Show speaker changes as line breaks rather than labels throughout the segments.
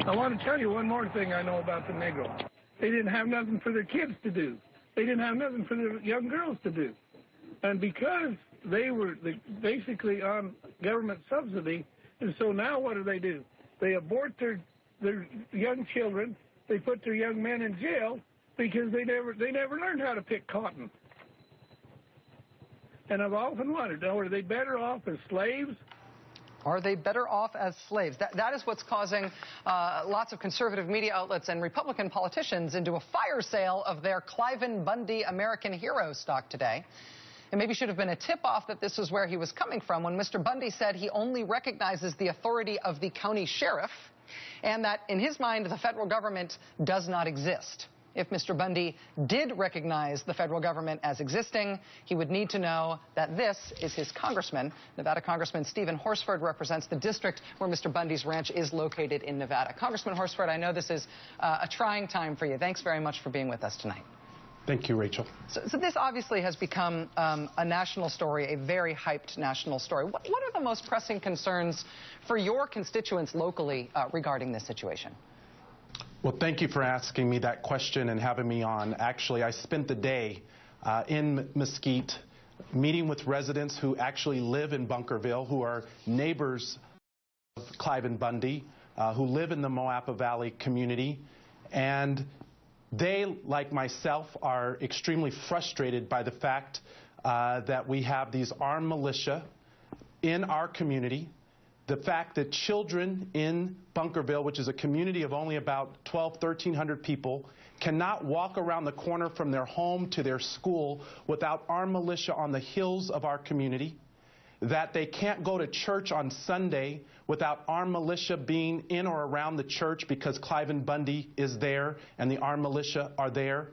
I want to tell you one more thing I know about the Negro. They didn't have nothing for their kids to do. They didn't have nothing for their young girls to do. And because they were basically on government subsidy, and so now what do? They abort their young children. They put their young men in jail because they never learned how to pick cotton. And I've often wondered, are they better off as slaves?
Are they better off as slaves? That is what's causing lots of conservative media outlets and Republican politicians into a fire sale of their Cliven Bundy American hero stock today. It maybe should have been a tip-off that this was where he was coming from when Mr. Bundy said he only recognizes the authority of the county sheriff and that, in his mind, the federal government does not exist. If Mr. Bundy did recognize the federal government as existing, he would need to know that this is his congressman. Nevada Congressman Stephen Horsford represents the district where Mr. Bundy's ranch is located in Nevada. Congressman Horsford, I know this is a trying time for you. Thanks very much for being with us tonight.
Thank you, Rachel.
So this obviously has become a national story, a very hyped national story. What are the most pressing concerns for your constituents locally regarding this situation?
Well, thank you for asking me that question and having me on. Actually, I spent the day in Mesquite meeting with residents who actually live in Bunkerville, who are neighbors of Cliven Bundy, who live in the Moapa Valley community. And they, like myself, are extremely frustrated by the fact that we have these armed militia in our community. The fact that children in Bunkerville, which is a community of only about 1,300 people, cannot walk around the corner from their home to their school without armed militia on the hills of our community. That they can't go to church on Sunday without armed militia being in or around the church because Cliven Bundy is there and the armed militia are there.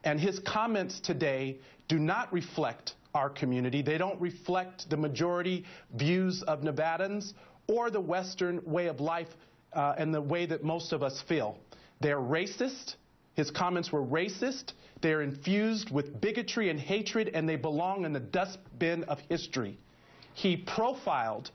And his comments today do not reflect our community. They don't reflect the majority views of Nevadans or the Western way of life and the way that most of us feel. They're racist. His comments were racist. They're infused with bigotry and hatred, and they belong in the dustbin of history. He profiled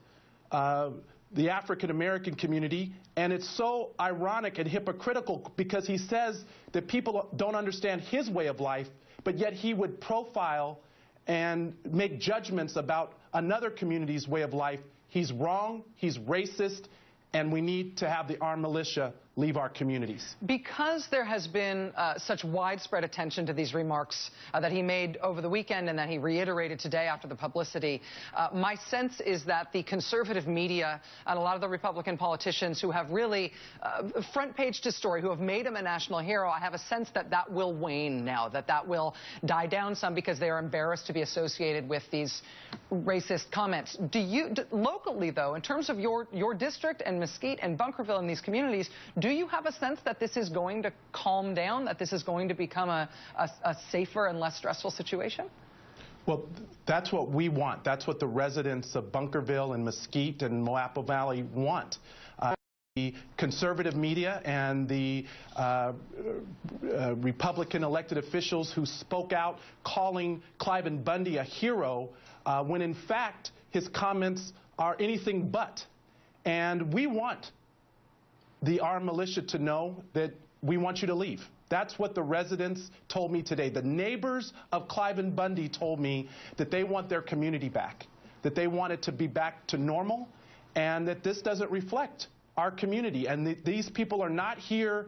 the African-American community, and it's so ironic and hypocritical because he says that people don't understand his way of life, but yet he would profile and make judgments about another community's way of life. He's wrong, he's racist, and we need to have the armed militia leave our communities.
Because there has been such widespread attention to these remarks that he made over the weekend and that he reiterated today after the publicity, my sense is that the conservative media and a lot of the Republican politicians who have really front-paged his story, who have made him a national hero, I have a sense that that will wane now, that will die down some because they are embarrassed to be associated with these racist comments. Locally, though, in terms of your district and Mesquite and Bunkerville and these communities, do you have a sense that this is going to calm down, that this is going to become a safer and less stressful situation?
Well, that's what we want. That's what the residents of Bunkerville and Mesquite and Moapa Valley want. The conservative media and the Republican elected officials who spoke out calling Cliven Bundy a hero when in fact his comments are anything but. And we want the armed militia to know that we want you to leave. That's what the residents told me today. The neighbors of Cliven Bundy told me that they want their community back, that they want it to be back to normal, and that this doesn't reflect our community. And these people are not here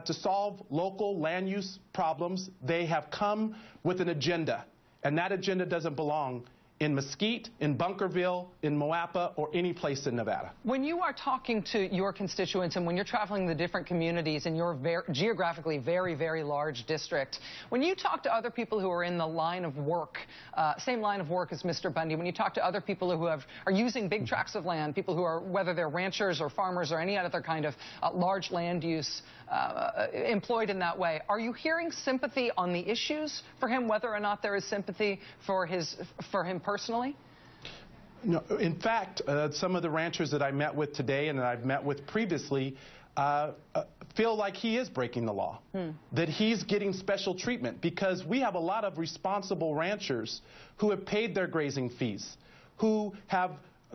to solve local land use problems. They have come with an agenda, and that agenda doesn't belong in Mesquite, in Bunkerville, in Moapa, or any place in Nevada.
When you are talking to your constituents and when you're traveling the different communities in your geographically very, very large district, when you talk to other people who are in the line of work, same line of work as Mr. Bundy, when you talk to other people who are using big tracts of land, people who are, whether they're ranchers or farmers or any other kind of large land use employed in that way, are you hearing sympathy on the issues for him, whether or not there is sympathy for him personally?
No, in fact, some of the ranchers that I met with today and that I've met with previously feel like he is breaking the law, that he's getting special treatment, because we have a lot of responsible ranchers who have paid their grazing fees, who have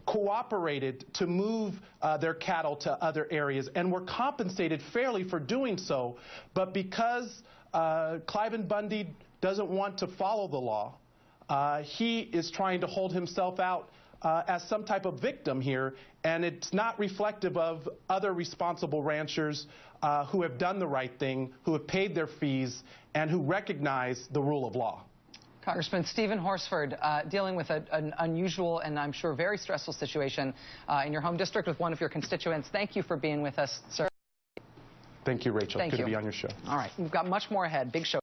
cooperated to move their cattle to other areas and were compensated fairly for doing so. But because Cliven Bundy doesn't want to follow the law, he is trying to hold himself out as some type of victim here, and it's not reflective of other responsible ranchers who have done the right thing, who have paid their fees, and who recognize the rule of law.
Congressman Stephen Horsford, dealing with an unusual and I'm sure very stressful situation in your home district with one of your constituents. Thank you for being with us, sir.
Thank you, Rachel.
Thank
Good
you.
to be on your show.
All right. We've got much more ahead. Big show.